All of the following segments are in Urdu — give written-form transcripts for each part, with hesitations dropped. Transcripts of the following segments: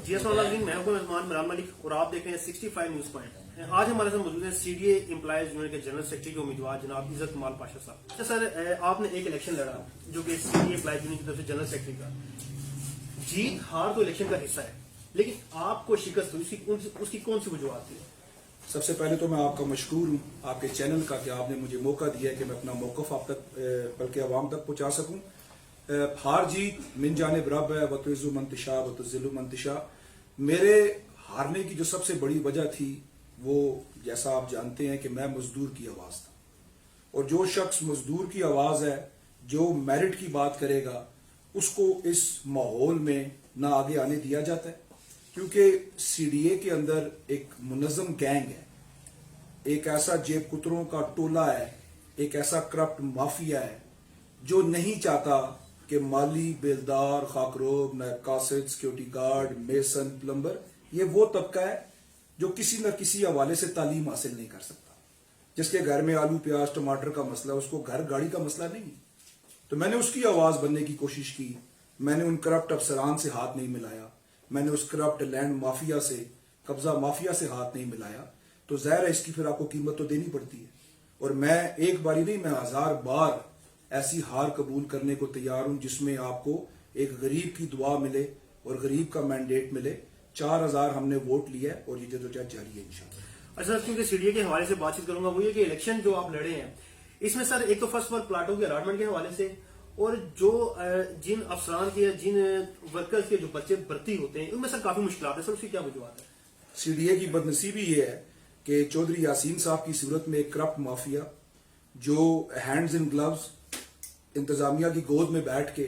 جی السلام علیکم، میں ہوں مہمان عمران ملک اور آپ دیکھ رہے ہیں 65 نیوز پوائنٹ۔ آج ہمارے ساتھ موجود ہیں C D A employees union کے جنرل سیکرٹری کے امیدوار جناب عزت کمال پاشا صاحب۔ اچھا سر، آپ نے ایک الیکشن لڑا جو کہ C D A employees union کی طرف سے جنرل سیکرٹری کا، جیت ہار تو الیکشن کا حصہ ہے، لیکن آپ کو شکست ہوئی، اس کی کون سی وجوہات تھی؟ سب سے پہلے تو میں آپ کا مشکور ہوں آپ کے چینل کا کہ آپ نے مجھے موقع دیا ہے کہ میں اپنا موقف آپ تک بلکہ عوام تک پہنچا سکوں۔ ہار جیت من جانب رب ہے، وتعز من تشاء وتذل من تشاء۔ میرے ہارنے کی جو سب سے بڑی وجہ تھی وہ جیسا آپ جانتے ہیں کہ میں مزدور کی آواز تھا، اور جو شخص مزدور کی آواز ہے، جو میرٹ کی بات کرے گا، اس کو اس ماحول میں نہ آگے آنے دیا جاتا ہے، کیونکہ سی ڈی اے کے اندر ایک منظم گینگ ہے، ایک ایسا جیب کتروں کا ٹولہ ہے، ایک ایسا کرپٹ مافیا ہے جو نہیں چاہتا کہ مالی، بیلدار، خاکروب، نائب قاصد، سیکیورٹی گارڈ، میسن، پلمبر، یہ وہ طبقہ ہے جو کسی نہ کسی حوالے سے تعلیم حاصل نہیں کر سکتا۔ جس کے گھر میں آلو، پیاز، ٹماٹر کا مسئلہ، اس کو گھر گاڑی کا مسئلہ نہیں۔ تو میں نے اس کی آواز بننے کی کوشش کی، میں نے ان کرپٹ افسران سے ہاتھ نہیں ملایا، میں نے اس کرپٹ لینڈ مافیا سے، قبضہ مافیا سے ہاتھ نہیں ملایا، تو ظاہر ہے اس کی پھر آپ کو قیمت تو دینی پڑتی ہے۔ اور میں ایک باری نہیں، میں 1000 بار ایسی ہار قبول کرنے کو تیار ہوں جس میں آپ کو ایک غریب کی دعا ملے اور غریب کا مینڈیٹ ملے۔ 4000 ہم نے ووٹ لیا ہے اور یہ جدوجہد جاری ہے انشاءاللہ۔ اچھا سر، کیونکہ سی ڈی اے کے حوالے سے بات چیت کروں گا، وہ یہ کہ الیکشن جو آپ لڑے ہیں اس میں سر ایک تو فرسٹ ورلڈ پلاٹوں کے الاٹمنٹ کے حوالے سے، اور جو جن افسران کے، جن ورکرز کے جو بچے بھرتی ہوتے ہیں، ان میں سر کافی مشکلات ہیں، سر اس کی کیا وجوہات ہے؟ سی ڈی اے کی بدنصیبی یہ ہے کہ چودھری یاسین صاحب کی صورت میں ایک کرپٹ مافیا جو ہینڈز ان گلوز انتظامیہ کی گود میں بیٹھ کے،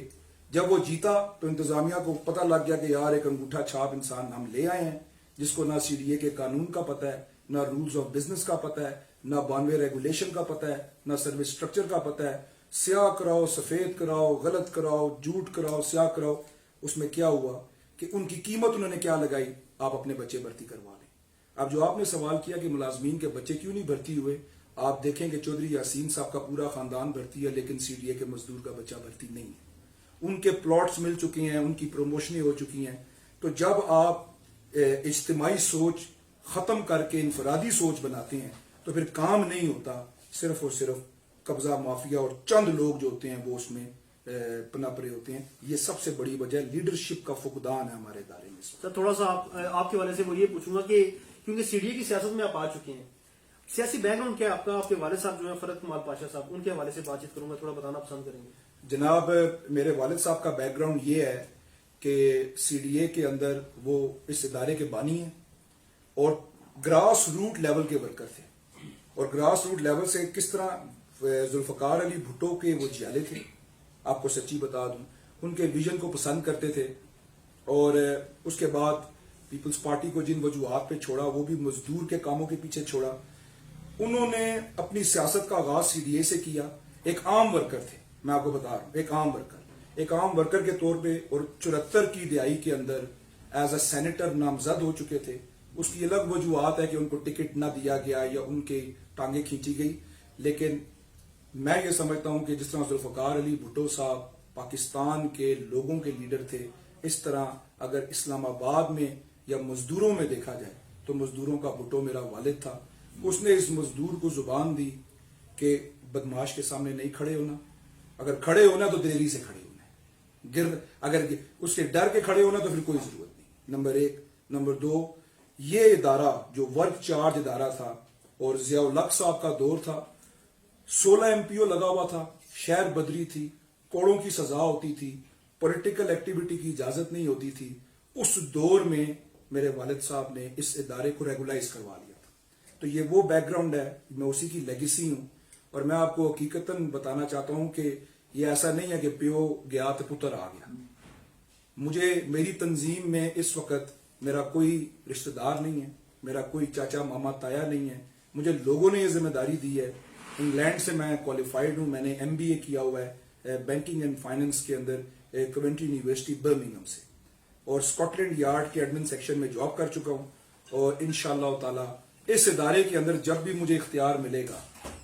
جب وہ جیتا تو انتظامیہ کو پتہ لگ گیا کہ یار ایک انگوٹھا چھاپ انسان ہم لے آئے ہیں جس کو نہ سی ڈی اے کے قانون کا پتہ ہے، نہ رولز آف بزنس کا پتہ ہے، نہ 92 ریگولیشن کا پتہ ہے، نہ سروس سٹرکچر کا پتہ ہے۔ سیاہ کراؤ، سفید کراؤ، غلط کراؤ، جھوٹ کراؤ، سیاہ کراؤ۔ اس میں کیا ہوا کہ ان کی قیمت انہوں نے کیا لگائی؟ آپ اپنے بچے بھرتی کروا لیں۔ اب جو آپ نے سوال کیا کہ ملازمین کے بچے کیوں نہیں بھرتی ہوئے، آپ دیکھیں کہ چودھری یاسین صاحب کا پورا خاندان بھرتی ہے، لیکن سی ڈی اے کے مزدور کا بچہ بھرتی نہیں ہے۔ ان کے پلاٹس مل چکے ہیں، ان کی پروموشنیں ہو چکی ہیں۔ تو جب آپ اجتماعی سوچ ختم کر کے انفرادی سوچ بناتے ہیں تو پھر کام نہیں ہوتا، صرف اور صرف قبضہ مافیا اور چند لوگ جو ہوتے ہیں وہ اس میں پنپرے ہوتے ہیں۔ یہ سب سے بڑی وجہ لیڈرشپ کا فقدان ہے ہمارے ادارے میں۔ سر تھوڑا سا آپ کے والے سے وہ یہ پوچھوں گا کہ کیونکہ سی ڈی اے کی سیاست میں آپ آ چکے ہیں، سیاسی بیک گراؤنڈ کیا ہے آپ کا؟ آپ کے والد صاحب جو ہیں فرد کمال پاشا صاحب، ان کے حوالے سے بات چیت کروں گا، تھوڑا بتانا پسند کریں گے؟ جناب، میرے والد صاحب کا بیک گراؤنڈ یہ ہے کہ سی ڈی اے کے اندر وہ اس ادارے کے بانی ہیں اور گراس روٹ لیول کے ورکر تھے، اور گراس روٹ لیول سے کس طرح ذوالفقار علی بھٹو کے وہ جیالے تھے، آپ کو سچی بتا دوں، ان کے ویژن کو پسند کرتے تھے، اور اس کے بعد پیپلز پارٹی کو جن وجوہات پہ چھوڑا وہ بھی مزدور کے کاموں کے پیچھے چھوڑا۔ انہوں نے اپنی سیاست کا آغاز سی ڈی اے سے کیا، ایک عام ورکر تھے، میں آپ کو بتا رہا ہوں، ایک عام ورکر کے طور پہ، اور 74 کی دہائی کے اندر ایز اے سینیٹر نامزد ہو چکے تھے۔ اس کی الگ وجوہات ہے کہ ان کو ٹکٹ نہ دیا گیا یا ان کے ٹانگیں کھینچی گئی، لیکن میں یہ سمجھتا ہوں کہ جس طرح ذوالفقار علی بھٹو صاحب پاکستان کے لوگوں کے لیڈر تھے، اس طرح اگر اسلام آباد میں یا مزدوروں میں دیکھا جائے تو مزدوروں کا بھٹو میرا والد تھا۔ اس نے اس مزدور کو زبان دی کہ بدماش کے سامنے نہیں کھڑے ہونا، اگر کھڑے ہونا تو دلیری سے کھڑے ہونا ہے، اگر اس کے ڈر کے کھڑے ہونا تو پھر کوئی ضرورت نہیں۔ نمبر 1۔ نمبر 2، یہ ادارہ جو ورک چارج ادارہ تھا، اور ضیاء الحق صاحب کا دور تھا، 16 ایم پی او لگا ہوا تھا، شہر بدری تھی، کوڑوں کی سزا ہوتی تھی، پولیٹیکل ایکٹیویٹی کی اجازت نہیں ہوتی تھی۔ اس دور میں میرے والد صاحب نے اس ادارے کو ریگولائز کروا لیا تھا۔ تو یہ وہ بیک گراؤنڈ ہے، میں اسی کی لیگیسی ہوں، اور میں آپ کو حقیقتاً بتانا چاہتا ہوں کہ یہ ایسا نہیں ہے کہ پیو گیا تو پتر آ گیا۔ مجھے میری تنظیم میں اس وقت میرا کوئی رشتہ دار نہیں ہے، میرا کوئی چاچا ماما تایا نہیں ہے، مجھے لوگوں نے یہ ذمہ داری دی ہے۔ انگلینڈ سے میں کوالیفائڈ ہوں، میں نے ایم بی اے کیا ہوا ہے بینکنگ اینڈ فائننس کے اندر کوونٹری یونیورسٹی برمنگھم سے، اور اسکاٹ لینڈ یارڈ کے ایڈمن سیکشن میں جاب کر چکا ہوں، اور انشاءاللہ تعالی اس ادارے کے اندر جب بھی مجھے اختیار ملے گا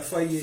FIA,